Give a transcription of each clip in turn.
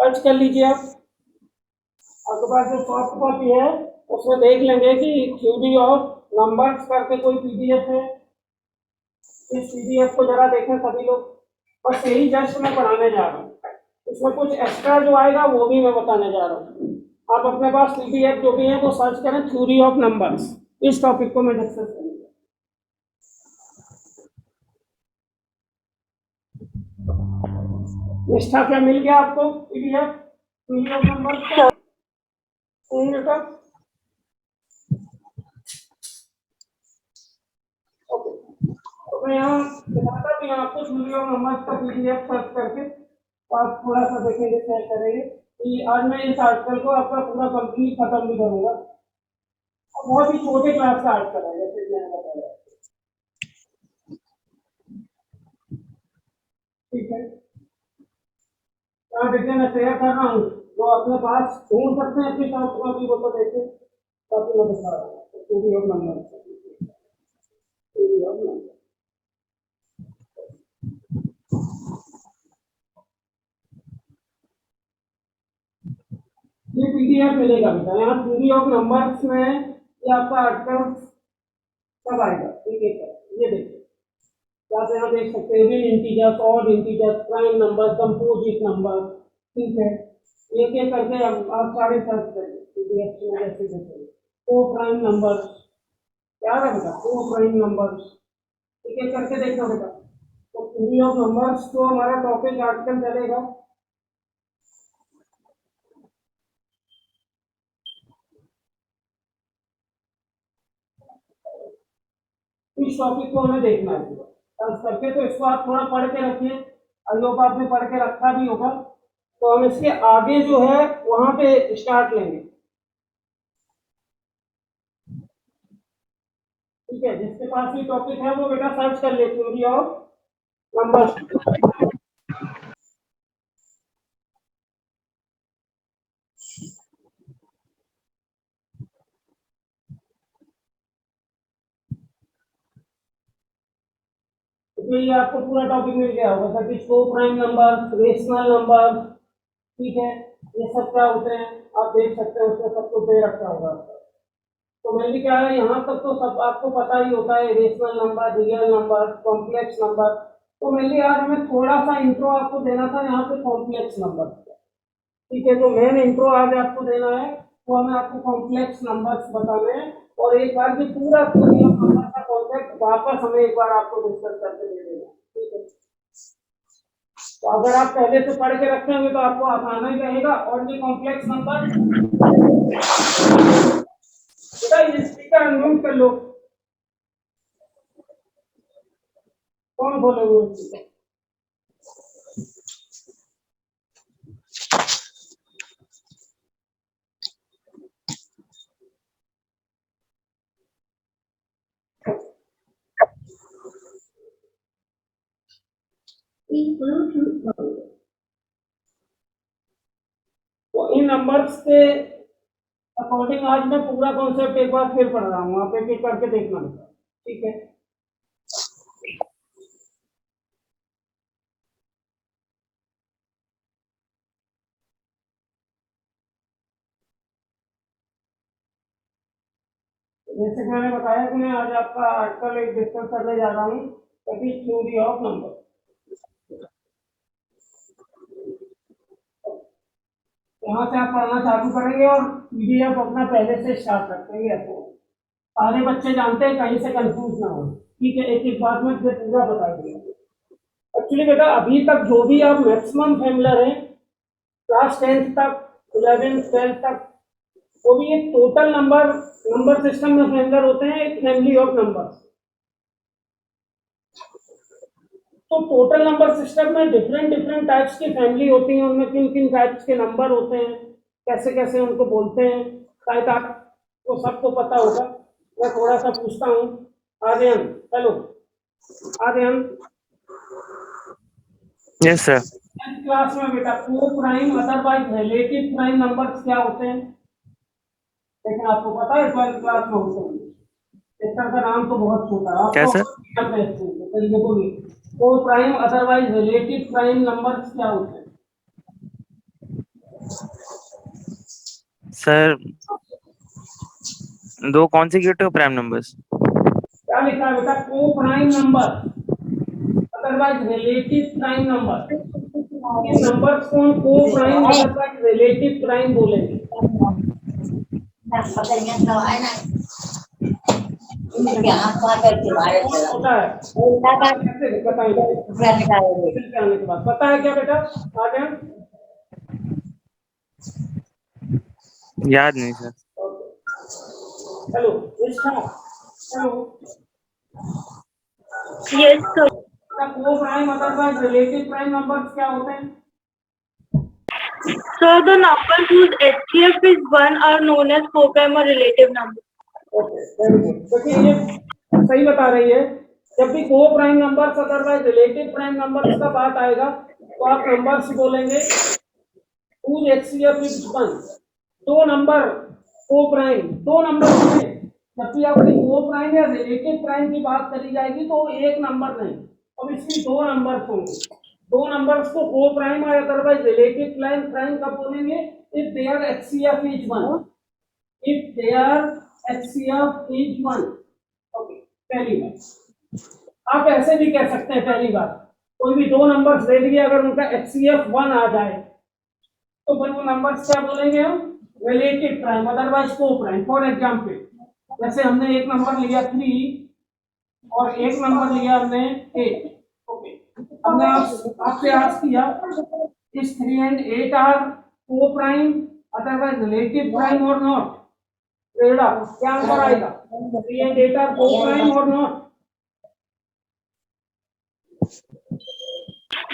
Search कर लीजिए आप। आपके पास जो सॉफ्ट कॉपी है उसमें देख लेंगे कि थ्योरी ऑफ नंबर्स करके कोई पीडीएफ है। इस पीडीएफ को जरा देखें सभी लोग, बस यही जस्ट मैं पढ़ाने जा रहा हूँ। इसमें कुछ एक्स्ट्रा जो आएगा वो भी मैं बताने जा रहा हूँ। आप अपने पास पीडीएफ जो भी है वो सर्च करें, थ्योरी ऑफ नंबर्स। इस टॉपिक को मैं डिस्कस करूँगा। निष्ठा क्या मिल गया आपको पीडीएफ थ्योरी ऑफ नंबर्स का? बेटा तो मैं यहाँ दिखाता भी आपको थ्योरी ऑफ नंबर्स का पीडीएफ सर्च करके, तो आप थोड़ा सा देखेंगे, शेयर करेंगे कि आज मैं इस आर्टिकल को आपका पूरा कंप्लीट खत्म भी करूंगा। बहुत ही छोटे क्लास का आर्टिकल है, जैसे मैंने बताया। ठीक है, देखिए मैं शेयर कर रहा हूँ, जो अपने पास ढूंढ सकते हैं अपनी शॉर्ट कॉपी को, तो देखिए कॉपी में दिखा रहा हूँ theory of number. Theory of number ये पीडीएफ मिलेगा बेटा यहाँ थ्योरी ऑफ नंबर्स में। ये आपका आर्टिकल कब आएगा? ठीक है, ये देखिए आप यहाँ देख सकते हैं, real integers, odd integers, prime number, composite number. ठीक है, एक एक करके आप सारे सर्च करेंगे पीडीएफ में, जैसे देखेंगे को प्राइम नंबर क्या है बेटा, को प्राइम नंबर। एक एक करके देखना बेटा। तो थ्योरी ऑफ नंबर्स तो हमारा टॉपिक आर्टिकल चलेगा। इस टॉपिक को हमें देखना है सर्च करके, तो इसको आप थोड़ा पढ़ के रखिए। आई होप आपने पढ़ के रखा भी होगा। तो हम इसके आगे जो है वहां पे स्टार्ट लेंगे। ठीक है, जिसके पास ये टॉपिक है वो बेटा सर्च कर ले थ्योरी ऑफ नंबर्स। तो ये आपको पूरा टॉपिक मिल गया होगा, दैट इज को प्राइम नंबर, रेशनल नंबर। ठीक है, ये सब क्या होते हैं आप देख सकते हैं, उसमें सब कुछ दे रखा होगा आपका। तो मेनली क्या है, यहाँ तक तो सब आपको पता ही होता है, rational number, real number, complex number. तो मेनली आज हमें थोड़ा सा इंट्रो आपको देना था यहाँ पे कॉम्प्लेक्स नंबर। ठीक है, तो मेन इंट्रो आज आपको देना है, तो हमें आपको कॉम्प्लेक्स नंबर्स बताने हैं, और एक बार की पूरा थ्योरी ऑफ नंबर का कॉन्सेप्ट वापस हमें एक बार आपको डिस्कस करके दे देना। ठीक है, तो अगर आप पहले से पढ़ के रखे होंगे तो आपको आसाना ही रहेगा। और ये कॉम्प्लेक्स नंबर बेटा ये स्पीकर अनम्यूट कर लो। कौन बोले हुए? तो इन नंबर्स के अकॉर्डिंग आज मैं पूरा कॉन्सेप्ट एक बार फिर पढ़ रहा हूँ, आप एक एक करके देखना बेटा। ठीक है, जैसे कि मैंने बताया कि मैं आज आपका आर्टिकल एक डिस्कस करने जा रहा हूँ, that is theory of number. यहाँ से आप पढ़ना चालू करेंगे और पीडीएफ अपना पहले से स्टार्ट रखेंगे। आपको सारे बच्चे जानते हैं, कहीं से कंफ्यूज ना हो। ठीक है, एक एक बात में पूरा बता देंगे। एक्चुअली बेटा अभी तक जो भी आप मैक्सिमम फैमिलर हैं क्लास 10th तक, 11th 12th तक, वो भी एक टोटल नंबर सिस्टम में फैमिलर होते हैं, एक फैमिली ऑफ नंबर। तो टोटल नंबर सिस्टम में डिफरेंट डिफरेंट टाइप्स की फैमिली होती है, उनमें किन किन टाइप्स के नंबर होते हैं, कैसे कैसे उनको बोलते हैं, शायद आपको सबको पता होगा। मैं थोड़ा सा पूछता हूँ। Aryan, hello Aryan. Yes sir. Class में बेटा को prime otherwise relative prime numbers क्या होते हैं? लेकिन आपको पता है 12th क्लास में होते हैं। चैप्टर का नाम तो बहुत छोटा है क्या आपको, सर? तो ये बोलिए को prime otherwise relative prime numbers क्या होते हैं? सर दो कॉन्सिक्यूटिव प्राइम नंबर्स। क्या लिखा है बेटा? को prime number, otherwise relative prime number. इन नंबर्स को हम को प्राइम अदरवाइज रिलेटिव प्राइम बोलेंगे। कौन छोटा है? कैसे बताएंगे? फिर से आने के बाद पता है क्या बेटा? आ गया? याद नहीं सर। चलो निष्ठा, चलो Yes, sir. को prime otherwise relative prime numbers क्या होते हैं? So the numbers whose HCF is 1 are known as co-prime or relative numbers. Okay, very good. देखिए ये सही बता रही है। जब भी को prime numbers otherwise relative prime numbers का बात आएगा तो आप नंबर्स बोलेंगे whose HCF is 1। दो नंबर को प्राइम, दो नंबर होंगे। जब भी आपकी को प्राइम या रिलेटिव प्राइम की बात करी जाएगी तो एक नंबर नहीं, अब इसमें दो नंबर होंगे। दो नंबर्स को को प्राइम और अदरवाइज रिलेटिव प्राइम कब बोलेंगे? If there HCF is 1। If there HCF is 1। Okay, पहली बात। आप ऐसे भी कह सकते हैं, पहली बात कोई भी दो नंबर्स दे दिए, अगर उनका HCF 1 आ जाए तो फिर वो नंबर्स क्या बोलेंगे हम? रिलेटिव प्राइम अदरवाइज को प्राइम। फॉर एग्जांपल जैसे हमने एक नंबर लिया 3 और एक नंबर लिया हमने 8। ओके, हमने आपसे आस्क किया इस 3 and 8 आर को प्राइम अदरवाइज रिलेटिव प्राइम और नॉट? बेटा क्या आंसर आएगा? 3 and 8 आर को प्राइम और not?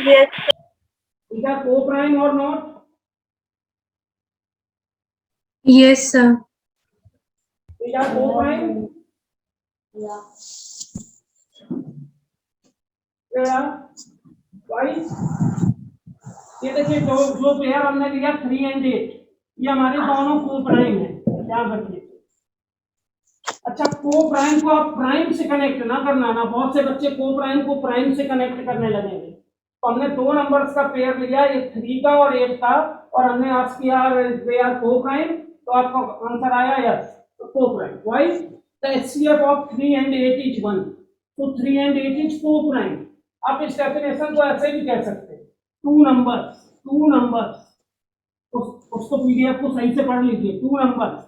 Yes, sir. These are co-prime or not? Yes, sir. These are co-prime? Yeah. Why? ये देखिए जो पेयर हमने लिया 3 and 8, ये हमारे दोनों को-प्राइम है, ध्यान रखिए। अच्छा, को-प्राइम को आप प्राइम से कनेक्ट ना करना ना, बहुत से बच्चे को-प्राइम को प्राइम से कनेक्ट करने लगेंगे। तो हमने दो नंबर्स का पेयर लिया, एक 3 का और 8 का, और हमने आस्क किया दे आर को-प्राइम, तो आपका आंसर आया yes, co-prime. Why? The HCF of 3 and 8 is 1, तो 3 and 8 is को-प्राइम। आप इस डेफिनेशन को ऐसे भी कह सकते हैं, टू नंबर्स, उसको पीडीएफ को सही से पढ़ लीजिए। Two numbers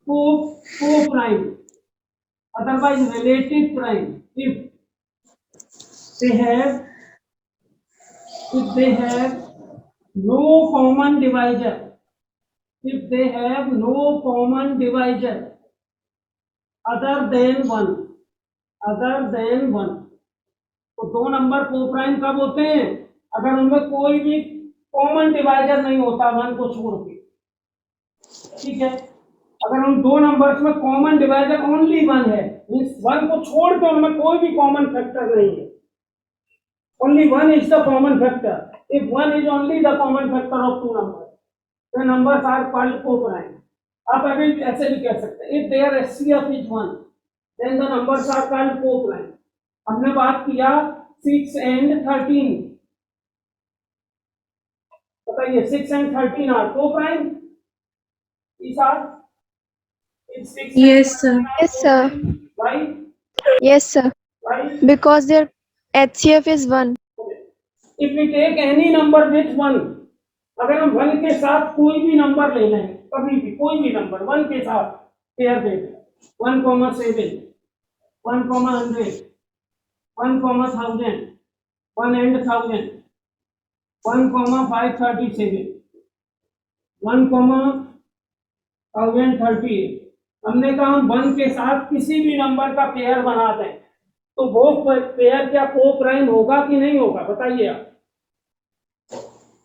co-prime otherwise relative prime if they have no common divisor, if they have no common divisor other than 1, तो दो नंबर को-प्राइम कब होते हैं? अगर उनमें कोई भी कॉमन डिवाइजर नहीं होता 1 को छोड़ के। ठीक है, अगर उन दो नंबर्स में कॉमन डिवाइजर ओनली 1 है, मींस 1 को छोड़ के उनमें कोई भी कॉमन फैक्टर नहीं है, only 1 is the common factor. If 1 is only the common factor of two numbers, the numbers are called co-prime. आप अभी ऐसे भी कह सकते हैं if their HCF is 1, then the numbers are called co-prime. हमने बात किया 6 and 13, बताइए 6 and 13 are co-prime? These are? Yes, sir. Yes, sir. Why? Yes, sir. Why? Because their HCF is 1. If we take any number with 1, अगर हम 1 के साथ कोई भी नंबर ले लें, कभी भी कोई भी नंबर 1 के साथ पेयर दे दें, 1,7, 1,100, 1,1000, 1 and 1000, 1,537, 1,1038, हमने कहा हम 1 के साथ किसी भी नंबर का पेयर बना दें तो वो पेयर क्या को-प्राइम होगा कि नहीं होगा? बताइए आप।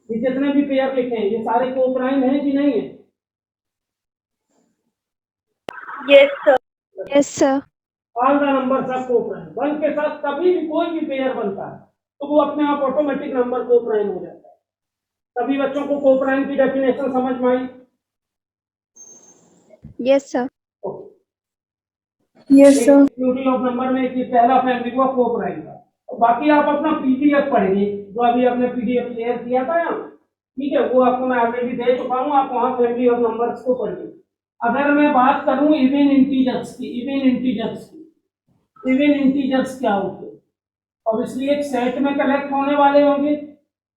ये जितने भी पेयर लिखे हैं ये सारे को-प्राइम हैं कि नहीं है? Yes, sir. Yes, sir. All the numbers are co-prime. 1 के साथ कभी भी कोई भी पेयर बनता है तो वो अपने आप ऑटोमेटिक नंबर को-प्राइम हो जाता है। सभी बच्चों को को-प्राइम की डेफिनेशन समझ में आई? Yes, sir. Yes, sir. Beauty of number में एक पहला फैमिली हुआ को-प्राइम का। और बाकी आप अपना पीडीएफ पढ़ेंगे, जो अभी आपने पीडीएफ शेयर किया था ना, ठीक है, वो आपको मैं ऑलरेडी दे चुका हूँ, आप वहाँ फैमिली ऑफ नंबर्स को पढ़िए। अगर मैं बात करूँ इवन इंटीजर्स की, इवन इंटीजर्स क्या होते हैं? ऑब्वियसली एक सेट में कलेक्ट होने वाले होंगे।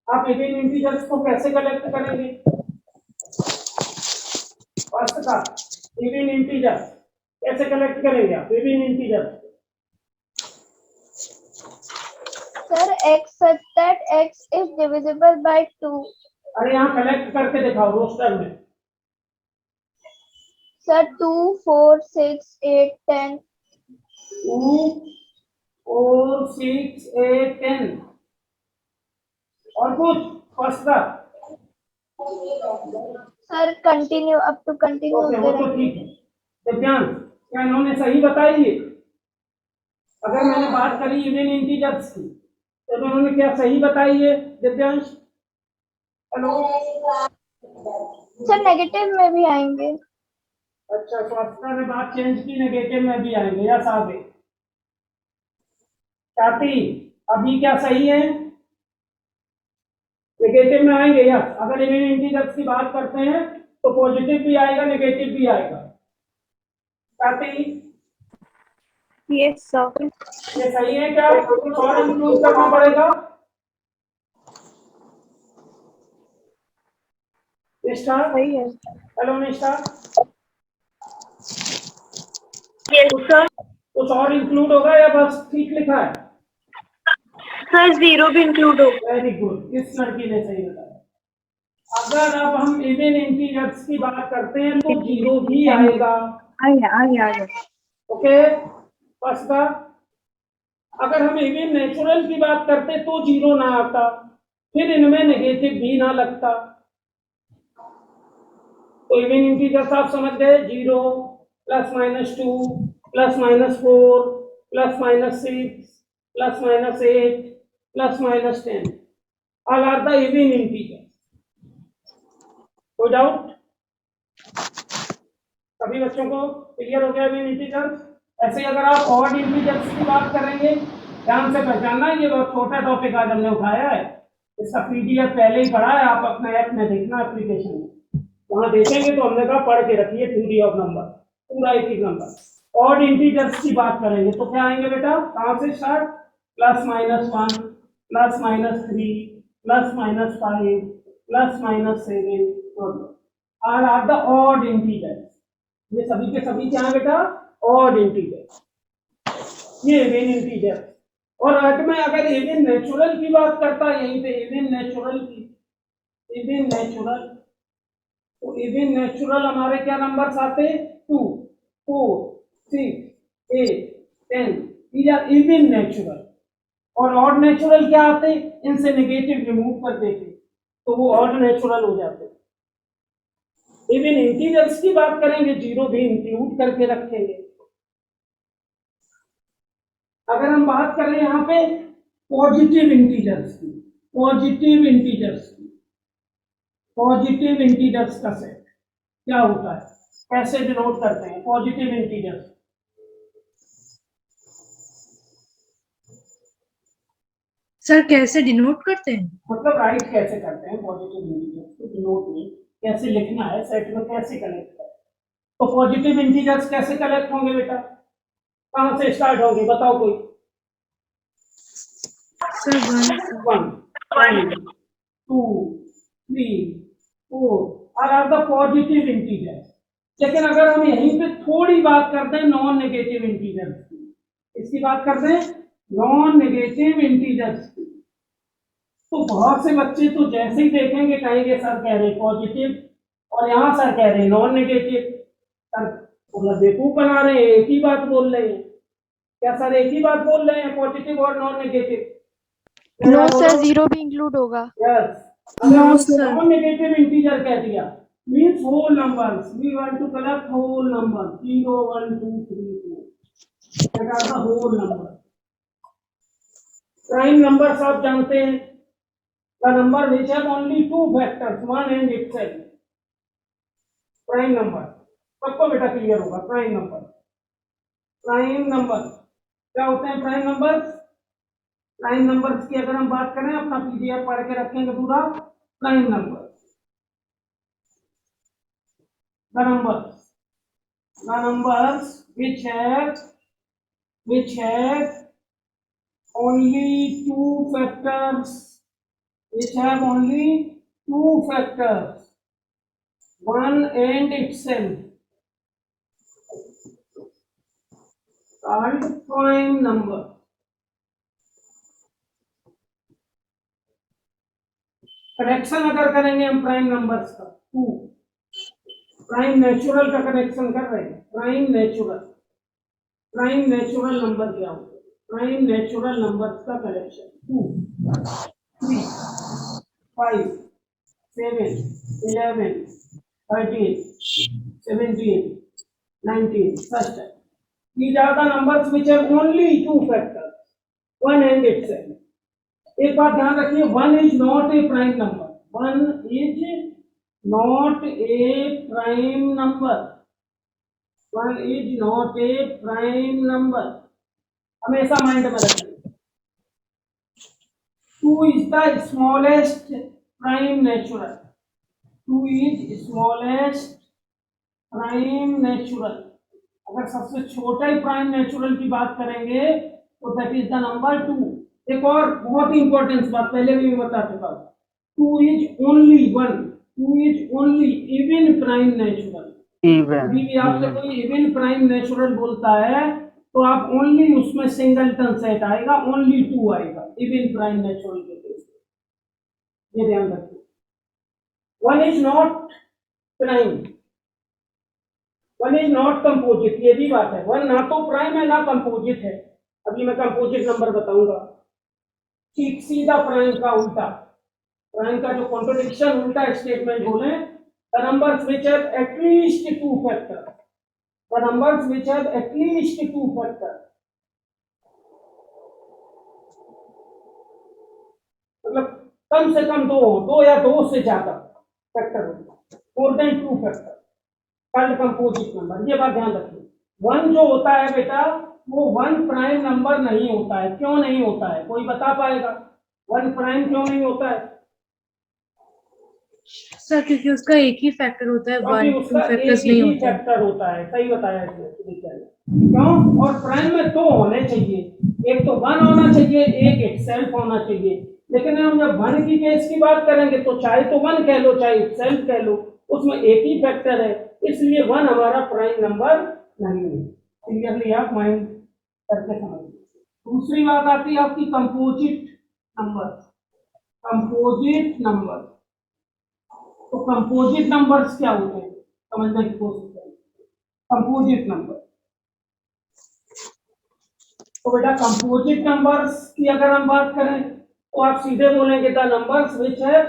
आप इवन इंटीजर्स को कैसे कलेक्ट करेंगे? फर्स्ट का इवन इंटीजर्स कैसे कलेक्ट करेंगे आप even integers? Sir, x such that x is divisible by 2. अरे यहाँ कलेक्ट करके दिखाओ रोस्टर में। Sir, 2, 4, 6, 8, 10. 2, 4, 6, 8, 10 और कुछ फर्स्ट का? Sir, continue up to continue. Okay, वो तो ठीक है। दिव्यांश, क्या इन्होंने सही बताई है? अगर मैंने बात करी इवन इंटीजर्स की तो इन्होंने क्या सही बताई है दिव्यांश? हेलो। Sir, negative में भी आएंगे. अच्छा, स्वास्थ्य ने बात चेंज की, नेगेटिव में भी आएंगे या सादे? ख्याति, अभी क्या सही है? नेगेटिव में आएंगे या? अगर इवन इंटीजर्स की बात करते हैं तो पॉजिटिव भी आएगा, नेगेटिव भी आएगा। ख्याति, Yes, sir. ये सही है क्या? कुछ और इंक्लूड करना पड़ेगा? निष्ठा, सही है. हेलो निष्ठा, Yes, sir. कुछ और इंक्लूड होगा या बस ठीक लिखा है? Sir, zero भी include होगा. वेरी गुड, इस लड़की ने सही बताया। अगर अब हम इवन इंटीजर्स की बात करते हैं तो जीरो भी आएगा। आगे. ओके, फर्स्ट का। अगर हम इवन नेचुरल की बात करते तो जीरो ना आता, फिर इनमें नेगेटिव भी ना लगता। तो इवन इंटीजर्स आप समझ गए, 0 +-2 +-4 +-6 +-8 +-10 all are the even integers. कोई डाउट? सभी बच्चों को क्लियर हो गया इवन इंटीजर्स? ऐसे ही अगर आप ऑड इंटीजर्स की बात करेंगे, ध्यान से पहचानना, ये बहुत छोटा टॉपिक आज हमने उठाया है, इसका पीडीएफ पहले ही पढ़ा है, आप अपने ऐप में देखना, एप्लीकेशन में वहां देखेंगे तो हमने कहा पढ़ के रखिए थ्योरी ऑफ नंबर, पूरा एक ही नंबर। ऑड इंटीजर्स की बात करेंगे तो क्या आएंगे बेटा? कहां से start? +-1 +-3 +-5 +-7 are the odd integers. ये सभी के सभी क्या है बेटा? ऑड इंटीजर्स, ये इवन इंटीजर्स। और अंत में अगर इवन नेचुरल की बात करता है, यहीं पे इवन नेचुरल की, इवन नेचुरल, तो इवन नेचुरल हमारे क्या नंबर्स आते? 2, 4, 6, 8, 10, दीज आर इवन नेचुरल। और ऑड नेचुरल क्या आते? इनसे नेगेटिव रिमूव कर देते तो वो ऑड नेचुरल हो जाते। इवन इंटीजर्स की बात करेंगे, जीरो भी इंक्लूड करके रखेंगे। अगर हम बात करें यहाँ पे पॉजिटिव इंटीजर्स की, पॉजिटिव इंटीजर्स का सेट क्या होता है, कैसे डिनोट करते हैं पॉजिटिव इंटीजर्स? सर कैसे डिनोट करते हैं? मतलब राइट कैसे करते हैं पॉजिटिव इंटीजर्स को, डिनोट में कैसे लिखना है, सेट में कैसे कलेक्ट करें। तो पॉजिटिव इंटीजर्स कैसे कलेक्ट होंगे बेटा? कहां से स्टार्ट होंगे बताओ कोई? Sir 1, 2, 3, 4 are the positive integers. लेकिन अगर हम यहीं पे थोड़ी बात करते हैं नॉन नेगेटिव इंटीजर्स की, इसकी बात करते हैं नॉन नेगेटिव इंटीजर्स की, तो बहुत से बच्चे तो जैसे ही देखेंगे कहेंगे सर कह रहे पॉजिटिव और यहाँ सर कह रहे नॉन नेगेटिव। सर मतलब बेवकूफ बना रहे हैं, एक ही बात बोल रहे हैं। क्या सर एक ही बात बोल रहे हैं, पॉजिटिव और non negative? No sir, zero भी इंक्लूड होगा. यस, नॉन नेगेटिव इंटीजर कह दिया means whole numbers, we want to collect whole number 0 1 2 3 4, that are the whole number. Prime numbers आप जानते हैं, the number which have only 2 factors 1 and itself. Prime number सबको बेटा clear होगा। Prime number क्या होते हैं? प्राइम नंबर्स की अगर हम बात करें, अपना पीडीएफ पढ़ के रखेंगे पूरा। prime numbers. The numbers which have only two factors, one and itself, called prime number. Connection अगर करेंगे हम प्राइम नंबर्स का, टू प्राइम नेचुरल का कनेक्शन कर रहे हैं, प्राइम नेचुरल नंबर क्या होगा? प्राइम नेचुरल नंबर्स का connection 2, 3, 5, 7, 11, 13, 17, 19, such that these are the numbers which have only two factors, one and itself. एक बात ध्यान रखिए, one is not a prime number, हमेशा माइंड में रखिए। Two is the smallest prime natural, अगर सबसे छोटा ही प्राइम नेचुरल की बात करेंगे तो दैट इज द नंबर 2। एक और बहुत ही इंपॉर्टेंट बात पहले भी मैं बता चुका हूं, 2 is only even prime natural. अभी भी आपसे कोई इवन प्राइम नेचुरल बोलता है तो आप ओनली उसमें सिंगलटन सेट आएगा, ओनली 2 आएगा इवन प्राइम नेचुरल के केस में, ये ध्यान रखिए। One is not prime, one is not composite, ये भी बात है। वन ना तो प्राइम है ना कंपोजिट है। अभी मैं कंपोजिट नंबर बताऊंगा, ठीक सीधा प्राइम का उल्टा, प्राइम का जो कॉन्ट्रडिक्शन उल्टा स्टेटमेंट बोले, the numbers which have at least two factor, मतलब कम से कम दो या दो से ज्यादा फैक्टर होगा, more than 2 factor, called composite number. ये बात ध्यान रखिए। वन जो होता है बेटा, वो वन प्राइम नंबर नहीं होता है। क्यों नहीं होता है, कोई बता पाएगा? वन प्राइम क्यों नहीं होता है? सर क्योंकि उसका एक ही फैक्टर होता है, वन टू फैक्टर्स नहीं होते। फैक्टर होता है, सही बताया इसने। क्यों? और प्राइम में 2 होने चाहिए, एक तो 1 होना चाहिए, एक इटसेल्फ होना चाहिए। लेकिन हम जब 1 की केस की बात करेंगे तो चाहे तो 1 कह लो चाहे इटसेल्फ कह लो, उसमें एक ही फैक्टर है, इसलिए 1 हमारा प्राइम नंबर नहीं है। क्लियरली आप माइंड करके समझिए। दूसरी बात आती है आपकी कंपोजिट नंबर। तो कंपोजिट नंबर्स क्या होते हैं, समझने की कोशिश करें। कंपोजिट नंबर, तो बेटा कंपोजिट नंबर्स की अगर हम बात करें तो आप सीधे बोलेंगे the numbers which have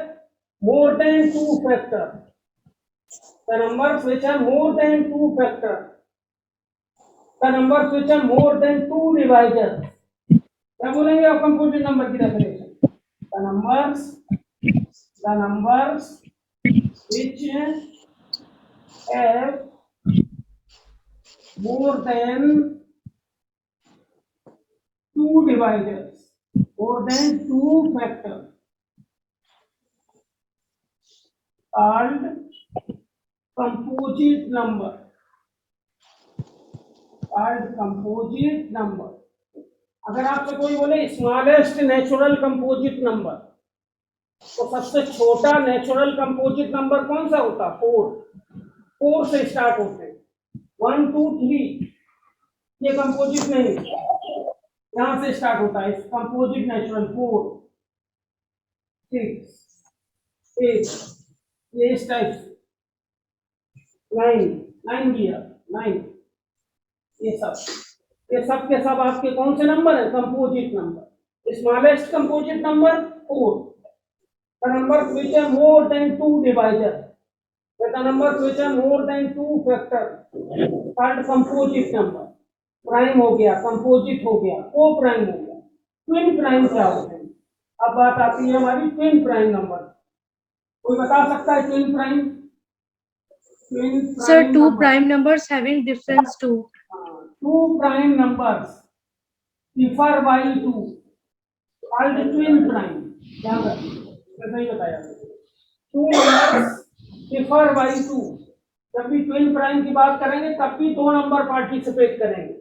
more than 2 factor, the numbers which have more than 2 factor, the numbers which have more than 2 divisors. क्या बोलेंगे आप कंपोजिट नंबर की definition? The numbers which have more than 2 divisors, more than 2 factors, called composite number, अगर आपसे कोई बोले smallest natural composite number, तो सबसे छोटा नेचुरल कंपोजिट नंबर कौन सा होता? 4 से स्टार्ट होते हैं, 1 2 3, ये कंपोजिट नहीं, यहां से स्टार्ट होता है कंपोजिट नेचुरल। 4 6 8, ये इस टाइप से 9 दिया 9, ये सब के सब आपके कौन से नंबर है? Composite number. Smallest composite number 4, the numbers which are more than 2 divisors, the numbers which are more than 2 factors, called composite number। Prime हो गया, कंपोजिट हो गया, को प्राइम हो गया। ट्विन प्राइम क्या होते हैं? अब बात आती है हमारी ट्विन प्राइम नंबर। कोई बता सकता है twin prime? Sir, 2 prime numbers having difference to 2 prime numbers differ by 2, called twin prime। ध्यान रखिए, सही बताया। Two numbers differ by two. जब भी ट्विन प्राइम की बात करेंगे तब भी दो नंबर पार्टिसिपेट करेंगे।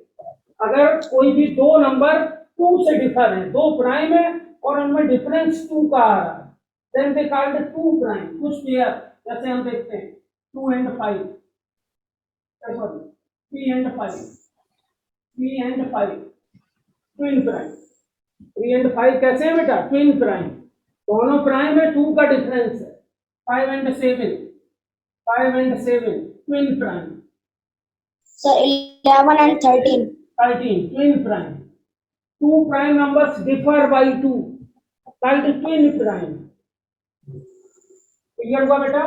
अगर कोई भी दो नंबर टू से डिफर है, दो प्राइम है और उनमें डिफरेंस टू का आ रहा है, then they called to prime. कुछ पेयर जैसे हम देखते हैं 2 and 5, sorry 3 and 5, 3 and 5 twin prime. 3 and 5 कैसे है बेटा? ट्विन प्राइम, दोनों प्राइम है, 2 का डिफरेंस है। 5 and 7, 5 and 7 twin prime. Sir, 11 and 13. 13 twin prime. Two prime numbers differ by 2 called twin prime. Clear हुआ बेटा?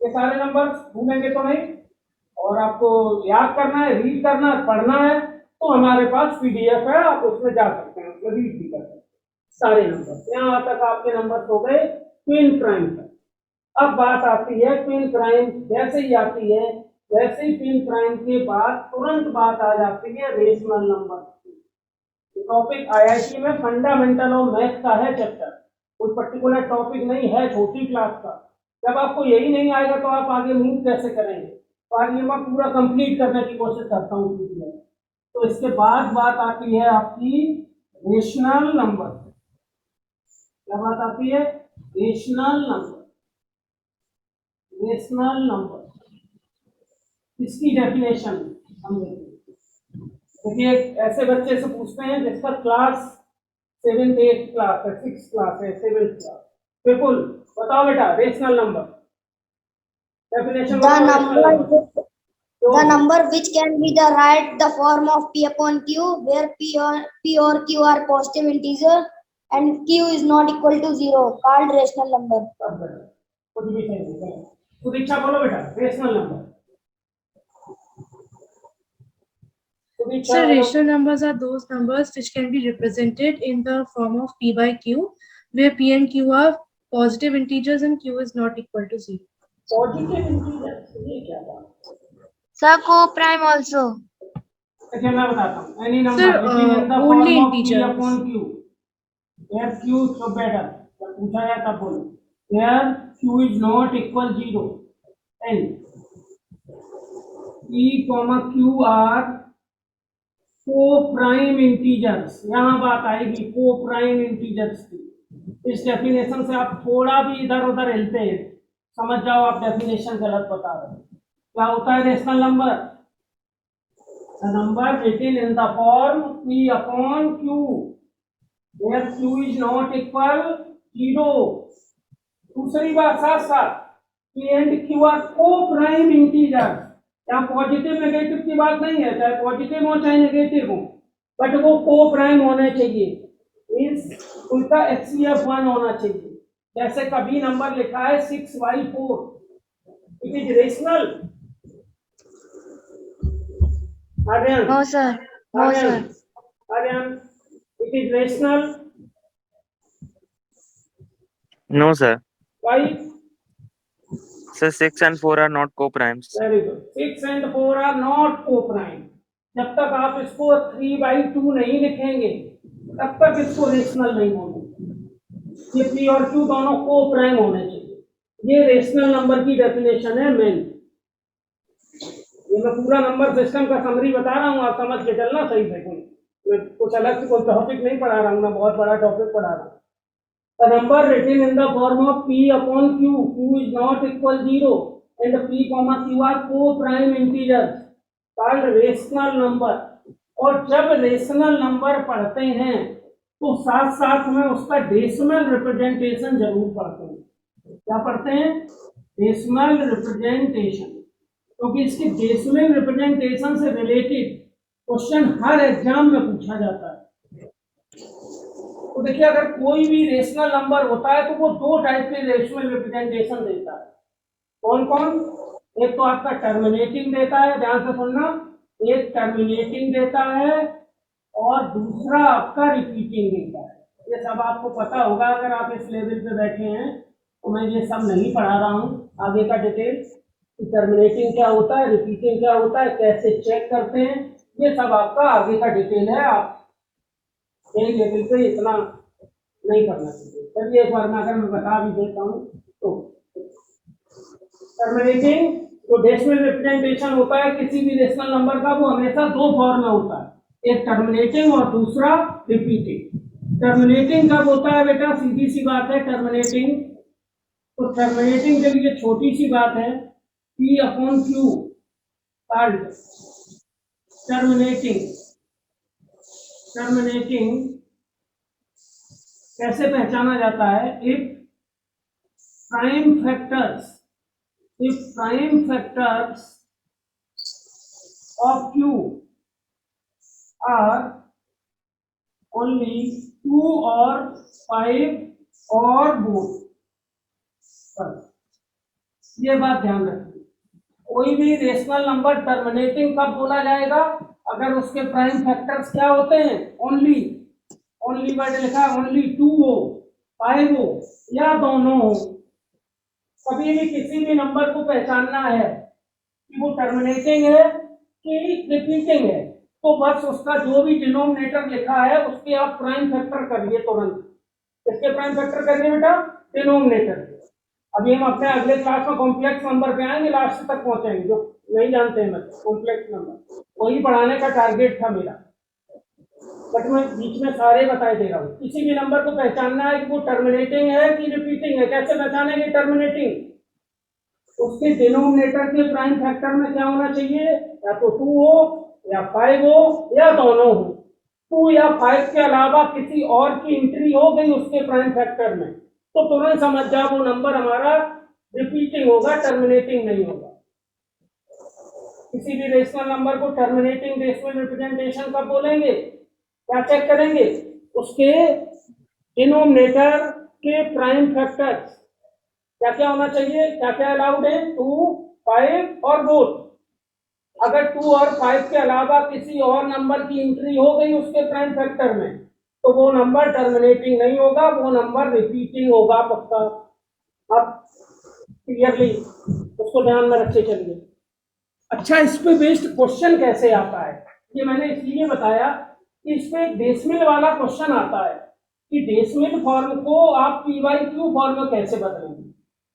ये सारे नंबर्स भूलेंगे तो नहीं, और आपको याद करना है, रीड करना है, पढ़ना है तो हमारे पास पीडीएफ है, आप उसमें जा सकते हैं, उसमें रीड भी कर सकते हैं सारे नंबर। यहाँ तक आपके नंबर हो गए ट्विन प्राइम तक। अब बात आती है ट्विन प्राइम, जैसे ही आती है वैसे ही ट्विन प्राइम के बाद तुरंत बात आ जाती है रेशनल नंबर की। टॉपिक आईआईटी में फंडामेंटल ऑफ मैथ का है चैप्टर, कोई पर्टिकुलर टॉपिक नहीं है छोटी क्लास का। जब आपको यही नहीं आएगा तो आप आगे मूव कैसे करेंगे? तो आज ये मैं पूरा कंप्लीट करने की कोशिश करता हूँ। तो इसके बाद बात आती है आपकी रेशनल नंबर। क्या बात आती है? Rational number. रेशनल नंबर, इसकी डेफिनेशन हम देखिए। ऐसे बच्चे से पूछते हैं जिसका क्लास 7th 8th क्लास है, 6th क्लास है, 7th क्लास। बिल्कुल बताओ बेटा, rational number definition. The number which can be the right the form of p upon q, where p or q are positive integer and q is not equal to 0, called rational number. कुछ भी नहीं। तो दीक्षा बोलो बेटा, rational number. So rational numbers are those numbers which can be represented in the form of p by q, where p and q are positive integers and q is not equal to 0. Positive integer, ये क्या बात? Sir, co-prime also. देखिए मैं बताता हूँ। Any Sir, number only p integers. upon q, where q so better, जब पूछा जाए तब बोलो, where q is not equal 0 and p, q are को प्राइम इंटीजर्स। यहाँ बात आएगी को प्राइम इंटीजर्स की। इस डेफिनेशन से आप थोड़ा भी इधर उधर हिलते हैं, समझ जाओ आप डेफिनेशन गलत बता रहे हैं। क्या होता है rational number? Number written in the form p upon q, where q is not equal 0। दूसरी बात साथ साथ p and q are को प्राइम इंटीजर्स। यहाँ पॉजिटिव नेगेटिव की बात नहीं है, चाहे पॉजिटिव हो चाहे नेगेटिव हो, बट वो को प्राइम होने चाहिए, मीन्स उनका HCF 1 होना चाहिए। जैसे कभी नंबर लिखा है 6/4, it is rational. Aryan, No sir. No sir. Aryan, it is rational. No, sir. Why? Sir, 6 and 4 are not co-primes. Very good. 6 and 4 are not co prime. जब तक आप इसको 3/2 नहीं लिखेंगे तब तक इसको रेशनल नहीं होने। ये p और q दोनों को प्राइम होने चाहिए। ये रेशनल नंबर की डेफिनेशन है मेन। ये मैं पूरा नंबर सिस्टम का समरी बता रहा हूँ, आप समझ के चलना सही से। कुछ अलग से कोई टॉपिक नहीं पढ़ा रहा हूँ, मैं बहुत बड़ा टॉपिक पढ़ा रहा हूँ। The number written in the form of p upon q, q is not equal 0 and p, q are co-prime integers called rational number। और जब रेशनल नंबर पढ़ते हैं तो साथ साथ में उसका डेसिमल रिप्रेजेंटेशन जरूर पढ़ते हैं। क्या पढ़ते हैं? डेसिमल रिप्रेजेंटेशन, क्योंकि इसके डेसिमल रिप्रेजेंटेशन से रिलेटेड क्वेश्चन हर एग्जाम में पूछा जाता है। तो देखिए, अगर कोई भी रेशनल नंबर होता है तो वो दो टाइप के रेशनल रिप्रेजेंटेशन देता है। कौन कौन? एक तो आपका टर्मिनेटिंग देता है, ध्यान से सुनना, एक टर्मिनेटिंग देता है और दूसरा आपका रिपीटिंग देता है। ये सब आपको पता होगा अगर आप इस लेवल पे बैठे हैं, तो मैं ये सब नहीं पढ़ा रहा हूँ आगे का डिटेल कि टर्मिनेटिंग क्या होता है, रिपीटिंग क्या होता है, कैसे चेक करते हैं, ये सब आपका आगे का डिटेल है। आप एक लेवल पे इतना नहीं करना चाहिए। चलिए एक बार मैं अगर मैं बता भी देता हूँ तो टर्मिनेटिंग जो डेसिमल रिप्रेजेंटेशन होता है किसी भी रेशनल नंबर का वो हमेशा दो फॉर्म में होता है, एक टर्मिनेटिंग और दूसरा रिपीटिंग। टर्मिनेटिंग कब होता है बेटा? सीधी सी बात है टर्मिनेटिंग, तो टर्मिनेटिंग के लिए छोटी सी बात है P upon Q called terminating. Terminating कैसे पहचाना जाता है? If prime factors of Q are only 2 or 5 or both। ये बात ध्यान रखिए, कोई भी रेशनल नंबर टर्मिनेटिंग कब बोला जाएगा? अगर उसके प्राइम फैक्टर्स क्या होते हैं? ओनली वर्ड लिखा है ओनली 2 हो, 5 हो या दोनों हो। कभी भी किसी भी नंबर को पहचानना है कि वो टर्मिनेटिंग है कि रिपीटिंग है, तो बस उसका जो भी डिनोमिनेटर लिखा है उसके आप प्राइम फैक्टर करिए तुरंत। किसके प्राइम फैक्टर करिए बेटा? डिनोमिनेटर। अभी हम अपने अगले क्लास में कॉम्प्लेक्स नंबर पे आएंगे, लास्ट तक पहुंचेंगे, जो नहीं जानते हैं मतलब कॉम्प्लेक्स नंबर, वही पढ़ाने का टारगेट था मेरा, बट मैं बीच में सारे बताए दे रहा हूँ। किसी भी नंबर को पहचानना है कि वो टर्मिनेटिंग है कि रिपीटिंग है। कैसे पहचानेंगे टर्मिनेटिंग? उसके डिनोमिनेटर के प्राइम फैक्टर में क्या होना चाहिए? या तो 2 हो या 5 हो या दोनों हो। 2 या 5 के अलावा किसी और की एंट्री हो गई उसके प्राइम फैक्टर में तो तुरंत समझ जाओ वो नंबर हमारा रिपीटिंग होगा, टर्मिनेटिंग नहीं होगा। किसी भी रेशनल नंबर को टर्मिनेटिंग रेशनल रिप्रेजेंटेशन कब बोलेंगे? क्या चेक करेंगे? उसके डिनोमिनेटर के प्राइम फैक्टर्स क्या क्या होना चाहिए, क्या क्या अलाउड है? 2, 5 और बोथ। अगर 2 और 5 के अलावा किसी और नंबर की एंट्री हो गई उसके प्राइम फैक्टर में तो वो नंबर टर्मिनेटिंग नहीं होगा, वो नंबर रिपीटिंग होगा पक्का। अब क्लियरली उसको ध्यान में रखे चलिए। अच्छा, इस पे बेस्ड क्वेश्चन कैसे आता है ये मैंने इसलिए बताया कि इसमें एक डेसिमल वाला क्वेश्चन आता है कि डेसिमल फॉर्म को आप P/Q फॉर्म में कैसे बदलेंगे,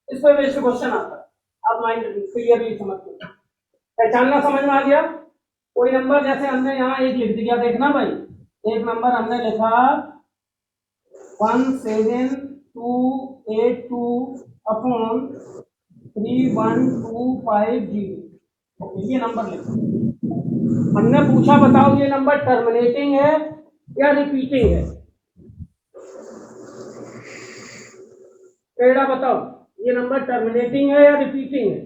इस पे बेस्ड क्वेश्चन आता है। आप माइंड क्लियरली समझ लो, पहचानना समझ में आ गया। कोई नंबर जैसे हमने यहाँ एक लिख दिया, देखना भाई, एक नंबर हमने लिखा 17282 अपॉन 31250। ये नंबर लिखा, हमने पूछा बताओ ये नंबर टर्मिनेटिंग है या रिपीटिंग है? बेटा बताओ ये नंबर टर्मिनेटिंग है या रिपीटिंग है?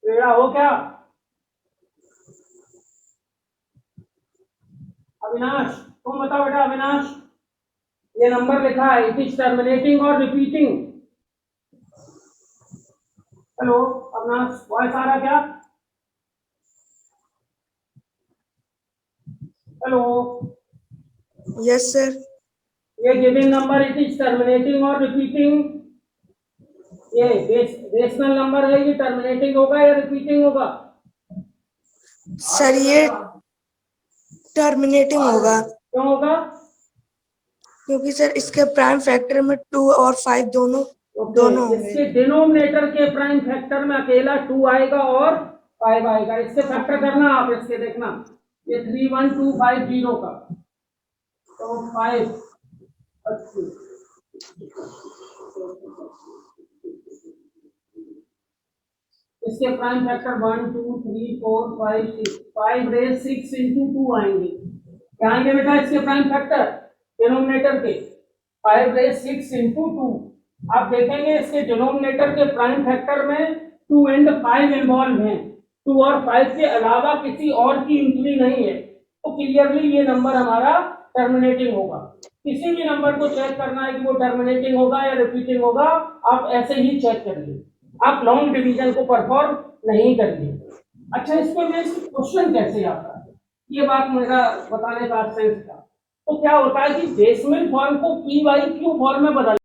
बेटा हो क्या? अविनाश तुम बताओ बेटा। अविनाश ये नंबर लिखा है इट इज टर्मिनेटिंग और रिपीटिंग? हेलो अविनाश, वॉइस आ रहा क्या? Hello yes sir. ये given number it is terminating और रिपीटिंग? ये रेशनल नंबर है, ये टर्मिनेटिंग होगा या रिपीटिंग होगा? सर ये टर्मिनेटिंग होगा। क्यों होगा? क्योंकि सर इसके प्राइम फैक्टर में 2 और 5 दोनों होंगे। इसके डिनोमिनेटर के प्राइम फैक्टर में अकेला 2 आएगा और 5 आएगा। इससे फैक्टर करना आप, इसके देखना ये 31250 का तो 5 इसके प्राइम फैक्टर 1 2 3 4 5 6 5 रेज 6 into 2 आएंगे। क्या आएंगे बेटा इसके प्राइम फैक्टर डिनोमिनेटर के? 5 रेज 6 into 2। आप देखेंगे इसके डिनोमिनेटर के प्राइम फैक्टर में 2 and 5 इन्वॉल्व हैं, 2 और 5 के अलावा किसी और की एंट्री नहीं है, तो क्लियरली ये नंबर हमारा टर्मिनेटिंग होगा। किसी भी नंबर को चेक करना है कि वो टर्मिनेटिंग होगा या रिपीटिंग होगा, आप ऐसे ही चेक करिए, आप लॉन्ग डिवीजन को परफॉर्म नहीं करिए। अच्छा, इसको में क्वेश्चन कैसे आता है, ये बात मेरा बताने का सेंस था। तो क्या होता है कि डेसिमल फॉर्म को P/Q फॉर्म में बदल